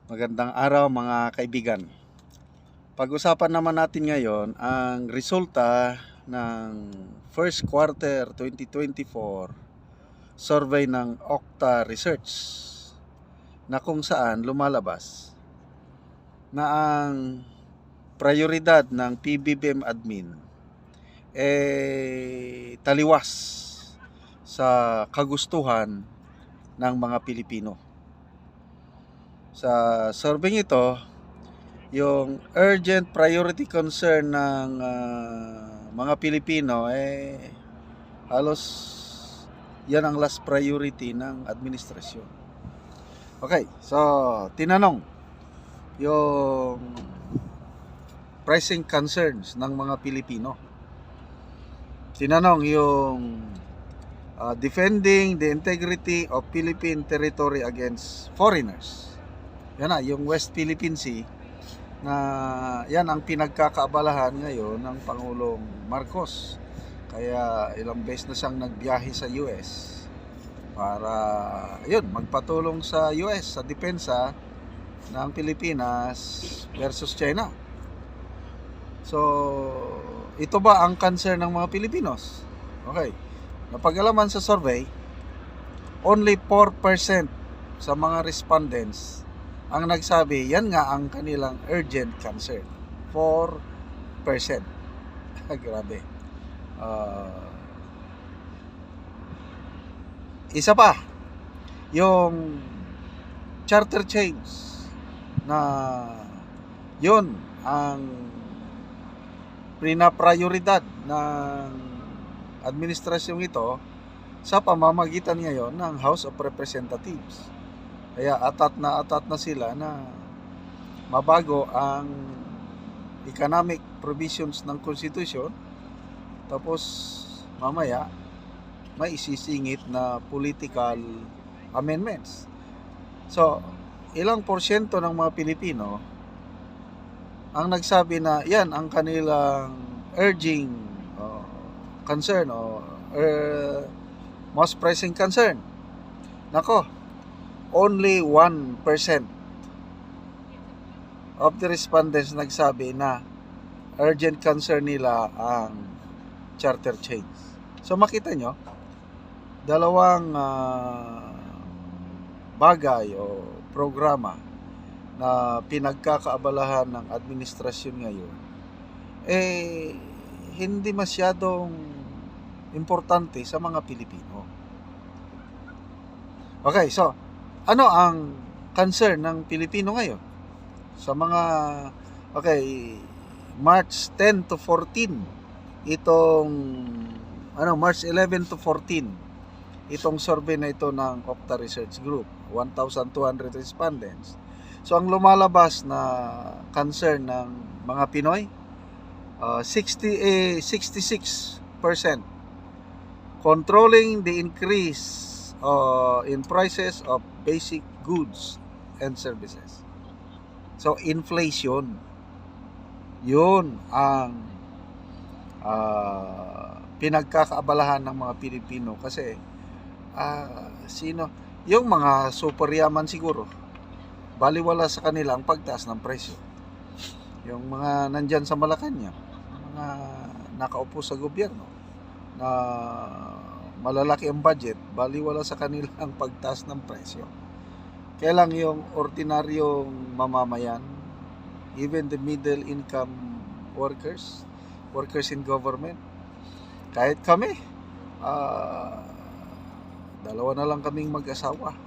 Magandang araw mga kaibigan. Pag-usapan naman natin ngayon ang resulta ng first quarter 2024 survey ng Okta Research na kung saan lumalabas na ang prioridad ng PBBM admin taliwas sa kagustuhan ng mga Pilipino. Sa survey ito, yung urgent priority concern ng mga Pilipino halos yan ang last priority ng administrasyon. Okay, so tinanong yung pressing concerns ng mga Pilipino. Tinanong yung defending the integrity of Philippine territory against foreigners. Yan na, yung West Philippine Sea na yan ang pinagkakaabalahan ngayon ng Pangulong Marcos. Kaya ilang beses na siyang nagbiyahe sa US para yun, magpatulong sa US sa depensa ng Pilipinas versus China. So, ito ba ang concern ng mga Pilipinos? Okay. Napag-alaman sa survey, only 4% sa mga respondents ang nagsabi, yan nga ang kanilang urgent concern. 4%. Grabe. Isa pa, yung charter chains na yun ang prioridad ng administrasyong ito sa pamamagitan ngayon ng House of Representatives. Kaya atat na sila na mabago ang economic provisions ng Constitution, tapos mamaya may isisingit na political amendments. So, ilang porsyento ng mga Pilipino ang nagsabi na yan ang kanilang urging concern o most pressing concern. Nako, only 1% of the respondents nagsabi na urgent concern nila ang charter chains. So makita nyo, dalawang bagay o programa na pinagkakaabalahan ng administrasyon ngayon hindi masyadong importante sa mga Pilipino. Okay, so ano ang concern ng Pilipino ngayon? Sa mga, March 10 to 14, March 11 to 14, itong survey na ito ng Okta Research Group, 1,200 respondents. So, ang lumalabas na concern ng mga Pinoy, 66%. Controlling the increase in prices of basic goods and services. So, inflation. Yun ang pinagkakaabalahan ng mga Pilipino kasi yung mga super yaman siguro, baliwala sa kanila ang pagtaas ng presyo. Yung mga nandyan sa Malacanang, mga nakaupo sa gobyerno na malalaki ang budget, baliwala sa kanila ang pagtaas ng presyo. Kaya lang yung ordinaryong mamamayan, even the middle income workers in government, kahit kami, dalawa na lang kaming mag-asawa,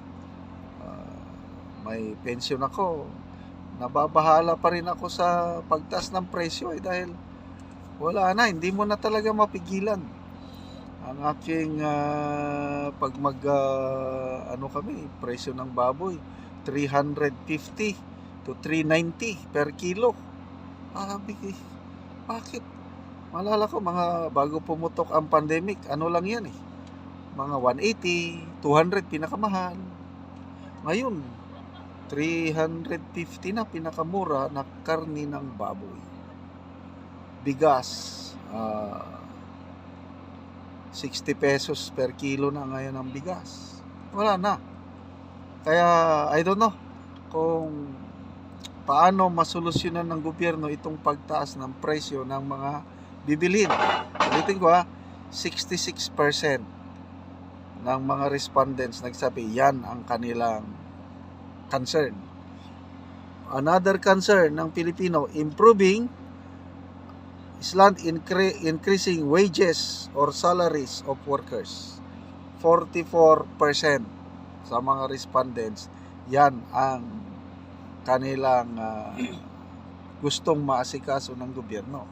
may pension ako, nababahala pa rin ako sa pagtaas ng presyo dahil wala na, hindi mo na talaga mapigilan ang aking pag presyo ng baboy 350 to 390 per kilo. Bakit? Malala ko mga bago pumutok ang pandemic, ano lang yan mga 180, 200 pinakamahal. Ngayon 350 na pinakamura na karni ng baboy. Bigas 60 pesos per kilo na ngayon ang bigas. Wala na. Kaya I don't know kung paano masolusyonan ng gobyerno itong pagtaas ng presyo ng mga bibilhin. Ulitin ko 66% ng mga respondents nagsabi yan ang kanilang concern. Another concern ng Pilipino, improving increasing wages or salaries of workers. 44% sa mga respondents, yan ang kanilang gustong maasikaso ng gobyerno.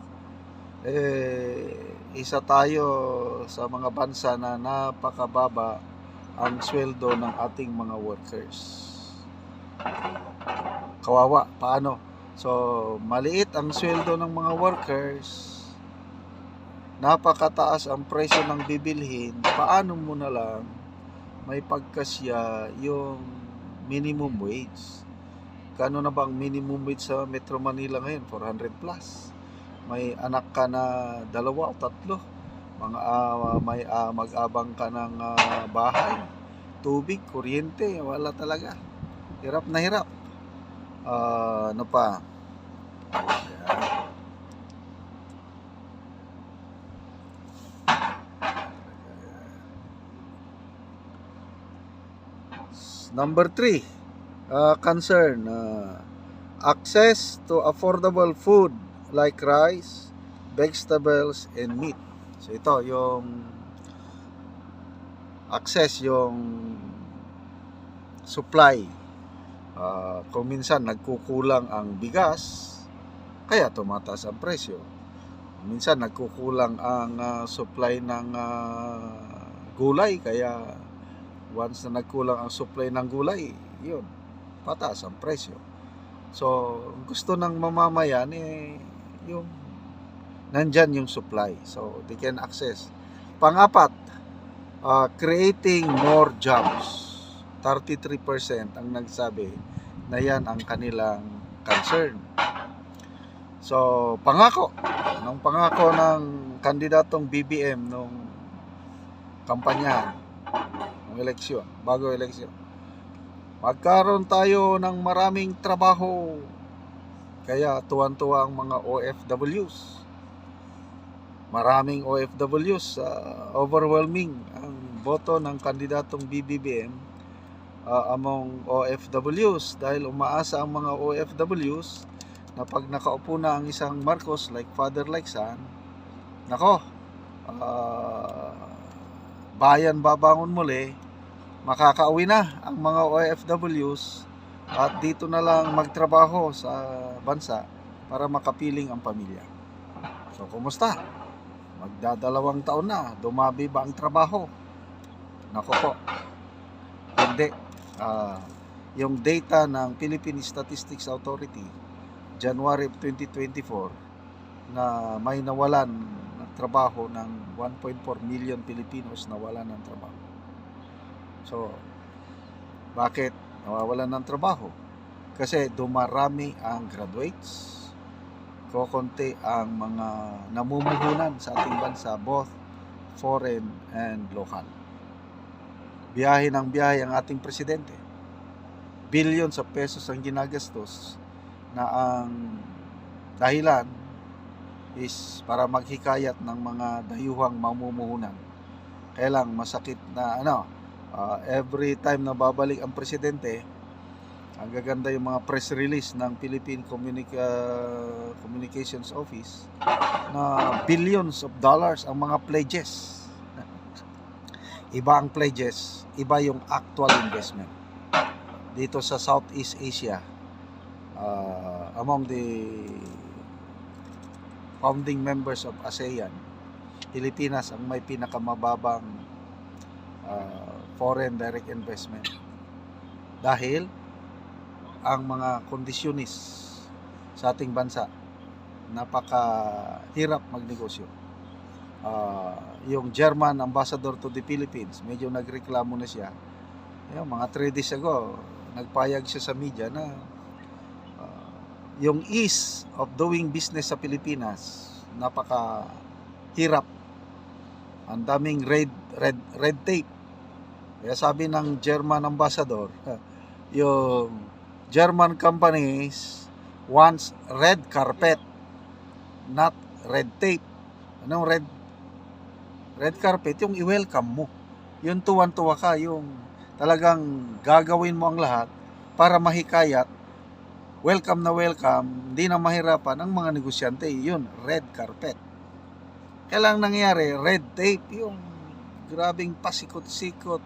Isa tayo sa mga bansa na napakababa ang sweldo ng ating mga workers. Kawawa, paano? So, maliit ang sweldo ng mga workers, napakataas ang presyo ng bibilhin, paano mo na lang may pagkasya yung minimum wage? Kano na bang minimum wage sa Metro Manila ngayon? 400 plus. May anak ka na 2 o 3, mag-abang ka ng bahay, tubig, kuryente, wala talaga. Hirap na hirap. Ano pa? Number 3, concern, access to affordable food like rice, vegetables, and meat. So ito yung access, yung supply. Kung minsan nagkukulang ang bigas, kaya tumataas ang presyo. Minsan nagkukulang ang supply ng gulay, kaya once na nagkulang ang supply ng gulay, yun, pataas ang presyo. So, gusto ng mamamayan yung nandyan yung supply. So, they can access. Pang-apat, creating more jobs. 33% ang nagsabi na yan ang kanilang concern. So, pangako ng kandidatong BBM nung kampanyahan ng eleksyon, bago eleksyon. Magkaroon tayo ng maraming trabaho. Kaya tuwan-tuwa ang mga OFWs. Maraming OFWs, overwhelming ang boto ng kandidatong BBM among OFWs, dahil umaasa ang mga OFWs na pag nakaupo na ang isang Marcos like father like son, nako, bayan babangon muli, makakauwi na ang mga OFWs at dito na lang magtrabaho sa bansa para makapiling ang pamilya. So, kumusta? Magdadalawang taon na, dumabi ba ang trabaho? Nako po, hindi. Yung data ng Philippine Statistics Authority, January 2024, na may nawalan ng trabaho ng 1.4 million Filipinos nawalan ng trabaho. So, bakit nawawalan ng trabaho? Kasi dumarami ang graduates, kokonti ang mga namumuhunan sa ating bansa, both foreign and local. Biyahe ng biyahe ang ating presidente. Billions of pesos ang ginagastos na ang dahilan is para maghikayat ng mga dayuhang mamumuhunan. Kaya lang masakit na every time na babalik ang presidente, ang gaganda yung mga press release ng Philippine Communications Office na billions of dollars ang mga pledges. Iba ang pledges, iba yung actual investment. Dito sa Southeast Asia, among the founding members of ASEAN, Pilipinas ang may pinakamababang foreign direct investment. Dahil ang mga kondisyonis sa ating bansa, napakahirap magnegosyo. Yung German ambassador to the Philippines, medyo nagreklamo na siya. Mga 3 days ago, nagpayag siya sa media na yung ease of doing business sa Pilipinas, napakahirap. Ang daming red tape. Kaya sabi ng German ambassador, yung German companies wants red carpet, not red tape. Anong red carpet? Yung i-welcome mo. Yung tuwan-tuwa ka, yung talagang gagawin mo ang lahat para mahikayat, welcome na welcome, hindi na mahirapan ang mga negosyante. Yun, red carpet. Kailang nangyari, red tape, yung grabing pasikot-sikot,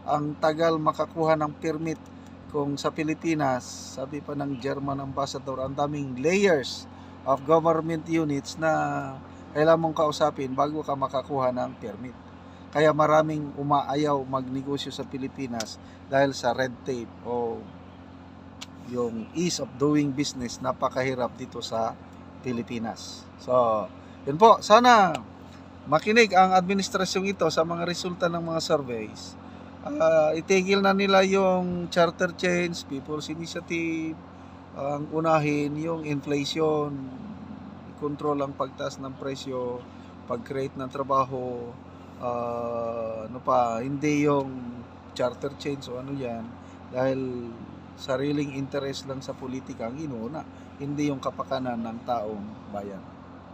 ang tagal makakuha ng permit. Kung sa Pilipinas, sabi pa ng German ambassador, ang daming layers of government units na kailangan mong kausapin bago ka makakuha ng permit. Kaya maraming umaayaw magnegosyo sa Pilipinas dahil sa red tape o yung ease of doing business, napakahirap dito sa Pilipinas. So, yun po, sana makinig ang administrasyong ito sa mga resulta ng mga surveys. Itigil na nila yung charter change, people's initiative, ang unahin yung inflation, control ang pagtaas ng presyo, pag-create ng trabaho, hindi yung charter change o ano yan, dahil sariling interest lang sa politika ang inuuna, hindi yung kapakanan ng taong bayan.